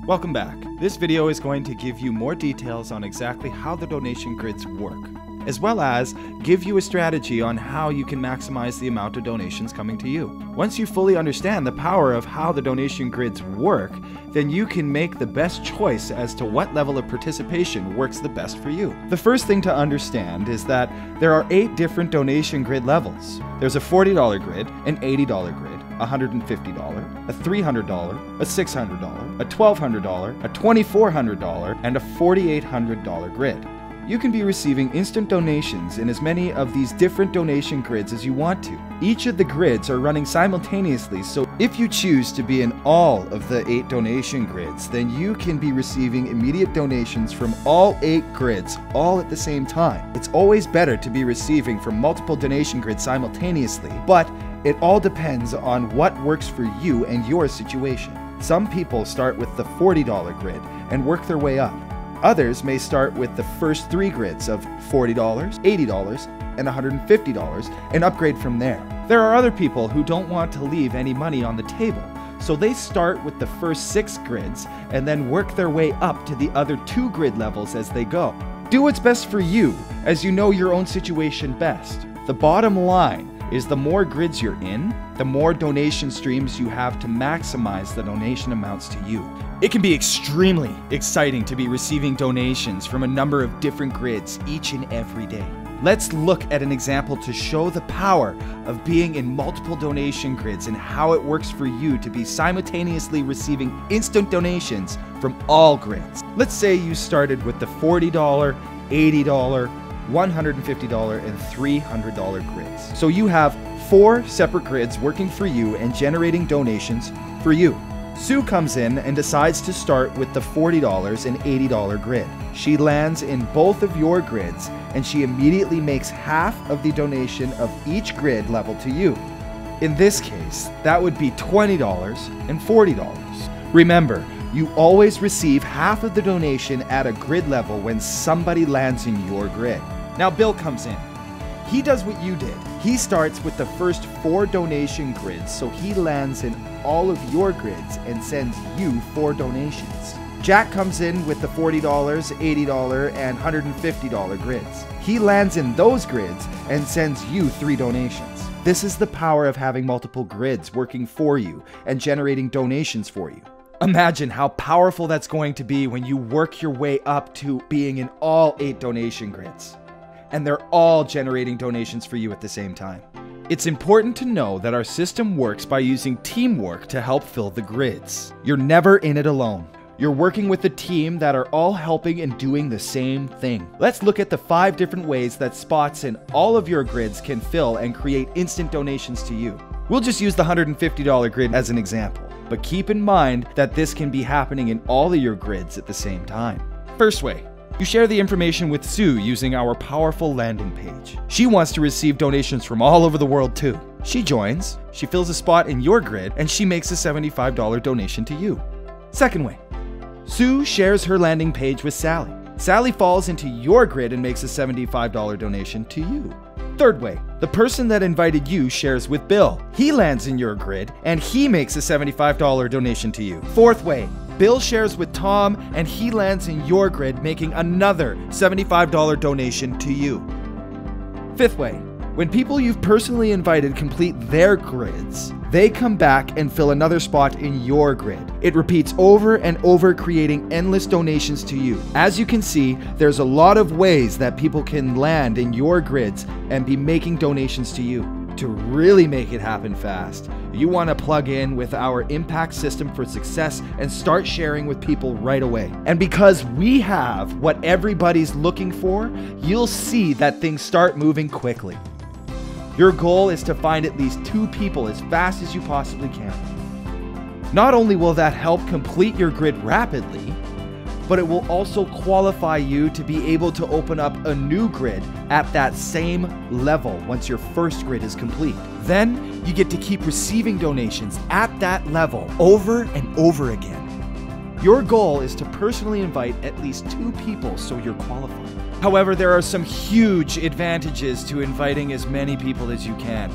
Welcome back. This video is going to give you more details on exactly how the donation grids work, as well as give you a strategy on how you can maximize the amount of donations coming to you. Once you fully understand the power of how the donation grids work, then you can make the best choice as to what level of participation works the best for you. The first thing to understand is that there are 8 different donation grid levels. There's a $40 grid, an $80 grid, a $150, a $300, a $600, a $1,200, a $2,400, and a $4,800 grid. You can be receiving instant donations in as many of these different donation grids as you want to. Each of the grids are running simultaneously, so if you choose to be in all of the 8 donation grids, then you can be receiving immediate donations from all 8 grids all at the same time. It's always better to be receiving from multiple donation grids simultaneously, but it all depends on what works for you and your situation. Some people start with the $40 grid and work their way up. Others may start with the first 3 grids of $40, $80, and $150 and upgrade from there. There are other people who don't want to leave any money on the table, so they start with the first 6 grids and then work their way up to the other 2 grid levels as they go. Do what's best for you, as you know your own situation best. The bottom line is the more grids you're in, the more donation streams you have to maximize the donation amounts to you. It can be extremely exciting to be receiving donations from a number of different grids each and every day. Let's look at an example to show the power of being in multiple donation grids and how it works for you to be simultaneously receiving instant donations from all grids. Let's say you started with the $40, $80, $150, and $300 grids. So you have 4 separate grids working for you and generating donations for you. Sue comes in and decides to start with the $40 and $80 grid. She lands in both of your grids and she immediately makes half of the donation of each grid level to you. In this case, that would be $20 and $40. Remember, you always receive half of the donation at a grid level when somebody lands in your grid. Now Bill comes in. He does what you did. He starts with the first 4 donation grids, so he lands in all of your grids and sends you 4 donations. Jack comes in with the $40, $80, and $150 grids. He lands in those grids and sends you 3 donations. This is the power of having multiple grids working for you and generating donations for you. Imagine how powerful that's going to be when you work your way up to being in all 8 donation grids, and they're all generating donations for you at the same time. It's important to know that our system works by using teamwork to help fill the grids. You're never in it alone. You're working with a team that are all helping and doing the same thing. Let's look at the 5 different ways that spots in all of your grids can fill and create instant donations to you. We'll just use the $150 grid as an example, but keep in mind that this can be happening in all of your grids at the same time. First way, you share the information with Sue using our powerful landing page. She wants to receive donations from all over the world too. She joins, she fills a spot in your grid, and she makes a $75 donation to you. Second way, Sue shares her landing page with Sally. Sally falls into your grid and makes a $75 donation to you. Third way, the person that invited you shares with Bill. He lands in your grid and he makes a $75 donation to you. Fourth way, Bill shares with Tom and he lands in your grid making another $75 donation to you. Fifth way, when people you've personally invited complete their grids, they come back and fill another spot in your grid. It repeats over and over, creating endless donations to you. As you can see, there's a lot of ways that people can land in your grids and be making donations to you. To really make it happen fast, you want to plug in with our Impact system for success and start sharing with people right away. And because we have what everybody's looking for, you'll see that things start moving quickly. Your goal is to find at least 2 people as fast as you possibly can. Not only will that help complete your grid rapidly, but it will also qualify you to be able to open up a new grid at that same level once your first grid is complete. Then you get to keep receiving donations at that level over and over again. Your goal is to personally invite at least 2 people so you're qualified. However, there are some huge advantages to inviting as many people as you can.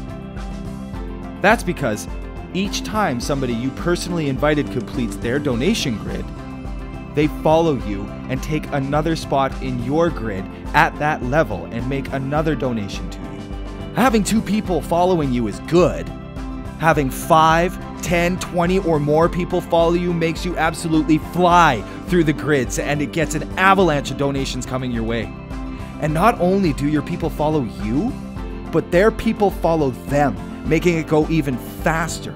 That's because each time somebody you personally invited completes their donation grid, they follow you and take another spot in your grid at that level and make another donation to you. Having 2 people following you is good. Having 5, 10, 20 or more people follow you makes you absolutely fly through the grids, and it gets an avalanche of donations coming your way. And not only do your people follow you, but their people follow them, making it go even faster.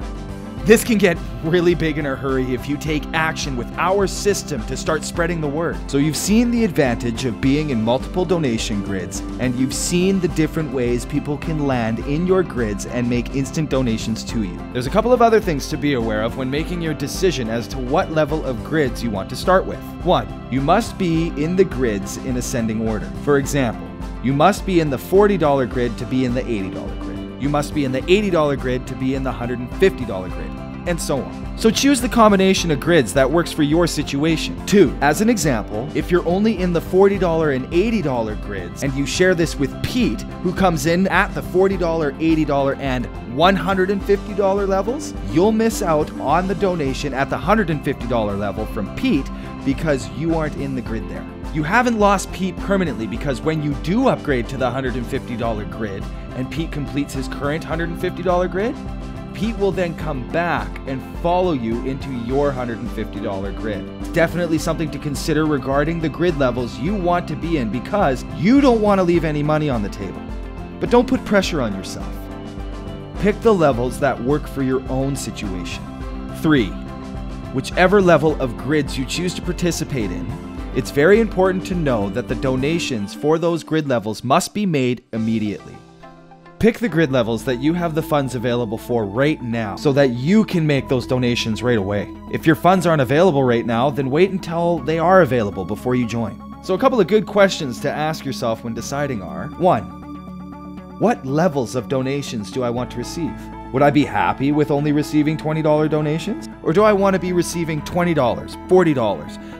This can get really big in a hurry if you take action with our system to start spreading the word. So you've seen the advantage of being in multiple donation grids, and you've seen the different ways people can land in your grids and make instant donations to you. There's a couple of other things to be aware of when making your decision as to what level of grids you want to start with. 1, you must be in the grids in ascending order. For example, you must be in the $40 grid to be in the $80 grid. You must be in the $80 grid to be in the $150 grid, and so on. So choose the combination of grids that works for your situation. 2, as an example, if you're only in the $40 and $80 grids, and you share this with Pete, who comes in at the $40, $80, and $150 levels, you'll miss out on the donation at the $150 level from Pete because you aren't in the grid there. You haven't lost Pete permanently, because when you do upgrade to the $150 grid and Pete completes his current $150 grid, Pete will then come back and follow you into your $150 grid. It's definitely something to consider regarding the grid levels you want to be in, because you don't want to leave any money on the table. But don't put pressure on yourself. Pick the levels that work for your own situation. 3, whichever level of grids you choose to participate in, it's very important to know that the donations for those grid levels must be made immediately. Pick the grid levels that you have the funds available for right now, so that you can make those donations right away. If your funds aren't available right now, then wait until they are available before you join. So a couple of good questions to ask yourself when deciding are: 1, what levels of donations do I want to receive? Would I be happy with only receiving $20 donations? Or do I want to be receiving $20, $40,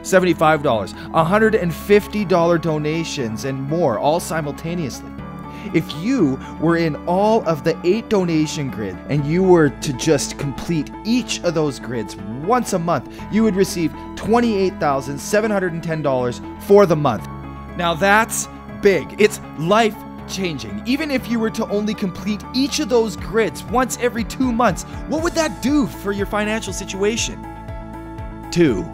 $75, $150 donations and more, all simultaneously? If you were in all of the 8 donation grids and you were to just complete each of those grids once a month, you would receive $28,710 for the month. Now that's big. It's life-changing. Even if you were to only complete each of those grids once every 2 months, what would that do for your financial situation? 2,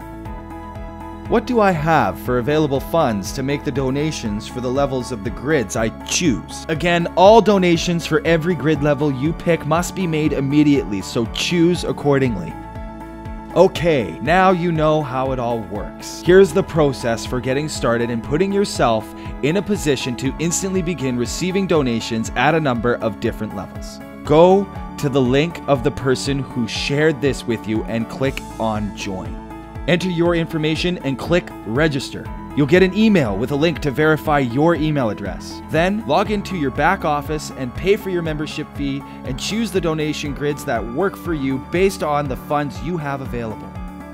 what do I have for available funds to make the donations for the levels of the grids I choose? Again, all donations for every grid level you pick must be made immediately, so choose accordingly. Okay, now you know how it all works. Here's the process for getting started and putting yourself in a position to instantly begin receiving donations at a number of different levels. Go to the link of the person who shared this with you and click on Join. Enter your information and click Register. You'll get an email with a link to verify your email address. Then log into your back office and pay for your membership fee and choose the donation grids that work for you based on the funds you have available.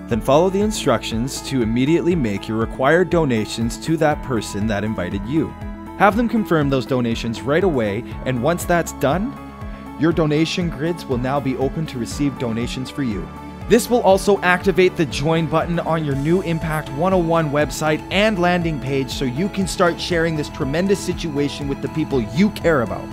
Then follow the instructions to immediately make your required donations to that person that invited you. Have them confirm those donations right away, and once that's done, your donation grids will now be open to receive donations for you. This will also activate the join button on your new Impact101 website and landing page, so you can start sharing this tremendous situation with the people you care about.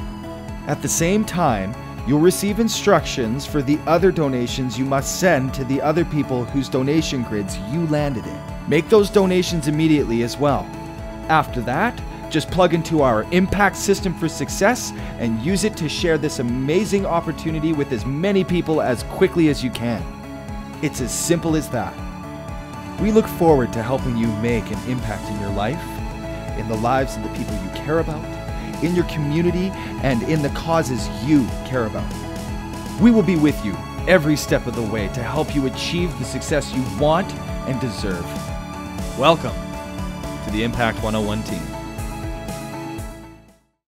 At the same time, you'll receive instructions for the other donations you must send to the other people whose donation grids you landed in. Make those donations immediately as well. After that, just plug into our Impact System for Success and use it to share this amazing opportunity with as many people as quickly as you can. It's as simple as that. We look forward to helping you make an impact in your life, in the lives of the people you care about, in your community, and in the causes you care about. We will be with you every step of the way to help you achieve the success you want and deserve. Welcome to the Impact101 team.